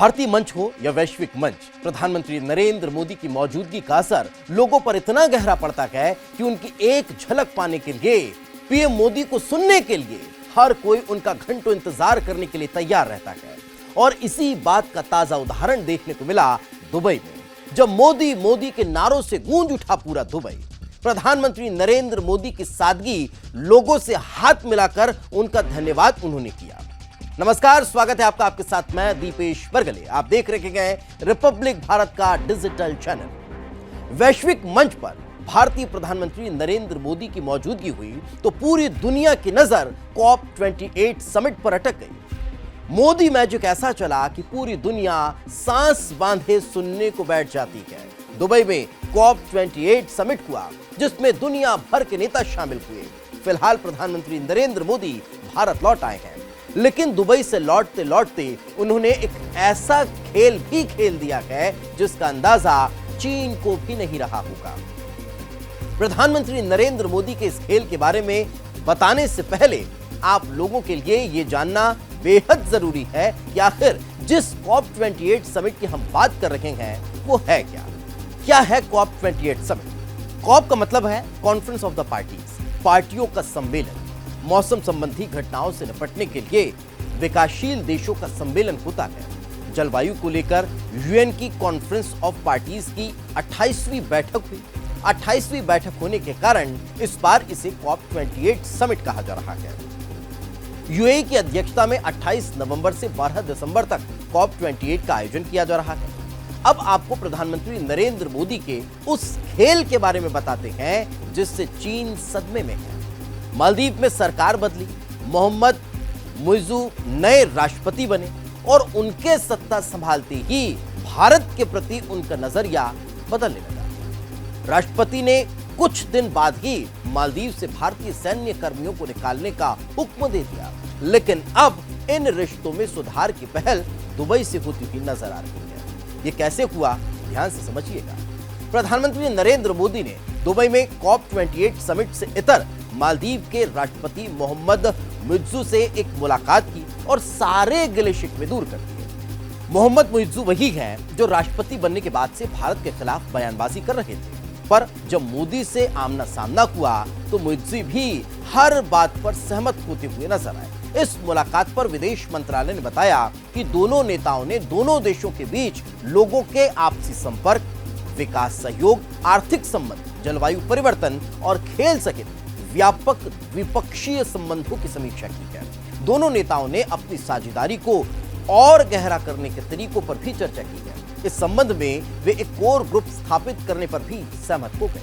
भारतीय मंच हो या वैश्विक मंच, प्रधानमंत्री नरेंद्र मोदी की मौजूदगी का असर लोगों पर इतना गहरा पड़ता है कि उनकी एक झलक पाने के लिए, पीएम मोदी को सुनने के लिए हर कोई उनका घंटों इंतजार करने के लिए तैयार रहता है। और इसी बात का ताजा उदाहरण देखने को मिला दुबई में, जब मोदी मोदी के नारों से गूंज उठा पूरा दुबई। प्रधानमंत्री नरेंद्र मोदी की सादगी, लोगों से हाथ मिलाकर उनका धन्यवाद उन्होंने किया। नमस्कार, स्वागत है आपका, आपके साथ मैं दीपेश बरगले। आप देख रहे हैं रिपब्लिक भारत का डिजिटल चैनल। वैश्विक मंच पर भारतीय प्रधानमंत्री नरेंद्र मोदी की मौजूदगी हुई तो पूरी दुनिया की नजर COP28 समिट पर अटक गई। मोदी मैजिक ऐसा चला कि पूरी दुनिया सांस बांधे सुनने को बैठ जाती है। दुबई में COP28 समिट हुआ, जिसमें दुनिया भर के नेता शामिल हुए। फिलहाल प्रधानमंत्री नरेंद्र मोदी भारत लौट आए हैं, लेकिन दुबई से लौटते लौटते उन्होंने एक ऐसा खेल भी खेल दिया है जिसका अंदाजा चीन को भी नहीं रहा होगा। प्रधानमंत्री नरेंद्र मोदी के इस खेल के बारे में बताने से पहले आप लोगों के लिए यह जानना बेहद जरूरी है कि आखिर जिस COP28 समिट की हम बात कर रहे हैं वो है क्या है COP28 समिट। COP का मतलब है कॉन्फ्रेंस ऑफ द पार्टीज, पार्टियों का सम्मेलन। मौसम संबंधी घटनाओं से निपटने के लिए विकासशील देशों का सम्मेलन होता है। जलवायु को लेकर यूएन की कॉन्फ्रेंस ऑफ पार्टीज की 28वीं बैठक हुई। 28वीं बैठक होने के कारण इस बार इसे COP28 समिट कहा जा रहा है। यूएई की अध्यक्षता में 28 नवंबर से 12 दिसंबर तक COP28 का आयोजन किया जा रहा है। अब आपको प्रधानमंत्री नरेंद्र मोदी के उस खेल के बारे में बताते हैं जिससे चीन सदमे में है। मालदीव में सरकार बदली, मोहम्मद मुइज़्ज़ू नए राष्ट्रपति बने और उनके सत्ता संभालते ही भारत के प्रति उनका नजरिया बदलने लगा। राष्ट्रपति ने कुछ दिन बाद ही मालदीव से भारतीय सैन्य कर्मियों को निकालने का हुक्म दे दिया, लेकिन अब इन रिश्तों में सुधार की पहल दुबई से होती हुई नजर आ रही है। ये कैसे हुआ, ध्यान से समझिएगा। प्रधानमंत्री नरेंद्र मोदी ने दुबई में COP28 समिट से इतर मालदीव के राष्ट्रपति मोहम्मद मुइज़्ज़ू से एक मुलाकात की और सारे गिले शिकवे दूर कर दिए। मोहम्मद मुइज़्ज़ू वही हैं जो राष्ट्रपति बनने के बाद से भारत के खिलाफ बयानबाजी कर रहे थे, पर जब मोदी से आमना सामना हुआ तो मुइज़्ज़ू भी हर बात पर सहमत होते हुए नजर आए। इस मुलाकात पर विदेश मंत्रालय ने बताया कि दोनों नेताओं ने दोनों देशों के बीच लोगों के आपसी संपर्क, विकास सहयोग, आर्थिक संबंध, जलवायु परिवर्तन और खेल सहित व्यापक द्विपक्षीय संबंधों की समीक्षा की है। दोनों नेताओं ने अपनी साझेदारी को और गहरा करने के तरीकों पर भी चर्चा की है। इस संबंध में वे एक कोर ग्रुप स्थापित करने पर भी सहमत हो गए।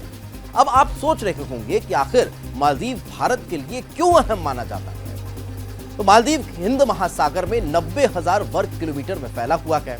अब आप सोच रहे होंगे कि आखिर मालदीव भारत के लिए क्यों अहम माना जाता है। तो मालदीव हिंद महासागर में 90,000 वर्ग किलोमीटर में फैला हुआ है।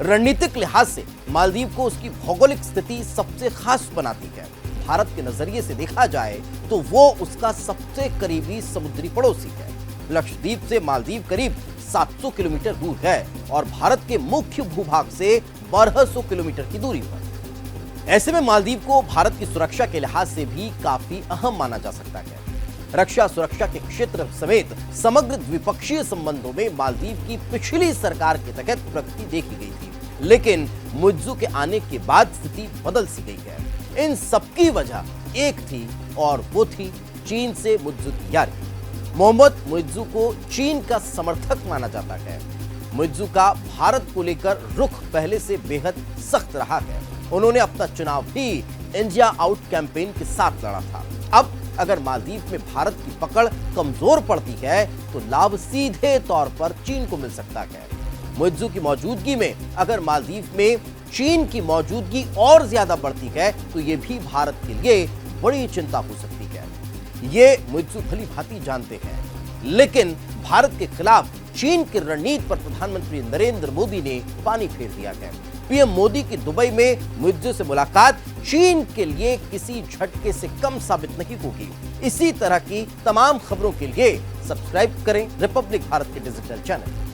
रणनीतिक लिहाज से मालदीव को उसकी भौगोलिक स्थिति सबसे खास बनाती है। भारत के नजरिए से देखा जाए तो वो उसका सबसे करीबी समुद्री पड़ोसी है। लक्षद्वीप से मालदीव करीब 700 किलोमीटर दूर है और भारत के मुख्य भूभाग से 1200 किलोमीटर की दूरी पर। ऐसे में मालदीव को भारत की सुरक्षा के लिहाज से भी काफी अहम माना जा सकता है। रक्षा सुरक्षा के क्षेत्र समेत समग्र द्विपक्षीय संबंधों में मालदीव की पिछली सरकार के तहत प्रगति देखी गई थी, लेकिन मुइज़्ज़ू के आने के बाद स्थिति बदल सी गई है। इन सबकी वजह एक थी और वो थी चीन से मुइज़्ज़ू की यारी। मोहम्मद मुइज़्ज़ू को चीन का समर्थक माना जाता है। मुइज़्ज़ू का भारत को लेकर रुख पहले से बेहद सख्त रहा है। उन्होंने अपना चुनाव भी इंडिया आउट कैंपेन के साथ लड़ा था। अब अगर मालदीव में भारत की पकड़ कमजोर पड़ती है तो लाभ सीधे तौर पर चीन को मिल सकता है। मुइज़्ज़ू की मौजूदगी में अगर मालदीव में चीन की मौजूदगी और ज्यादा बढ़ती है तो यह भी भारत के लिए बड़ी चिंता हो सकती है। ये मुइज़्ज़ू भली भांति जानते हैं, लेकिन भारत के खिलाफ चीन की रणनीति पर प्रधानमंत्री नरेंद्र मोदी ने पानी फेर दिया है। पीएम मोदी की दुबई में मुइज़्ज़ू से मुलाकात चीन के लिए किसी झटके से कम साबित नहीं होगी। इसी तरह की तमाम खबरों के लिए सब्सक्राइब करें रिपब्लिक भारत के डिजिटल चैनल।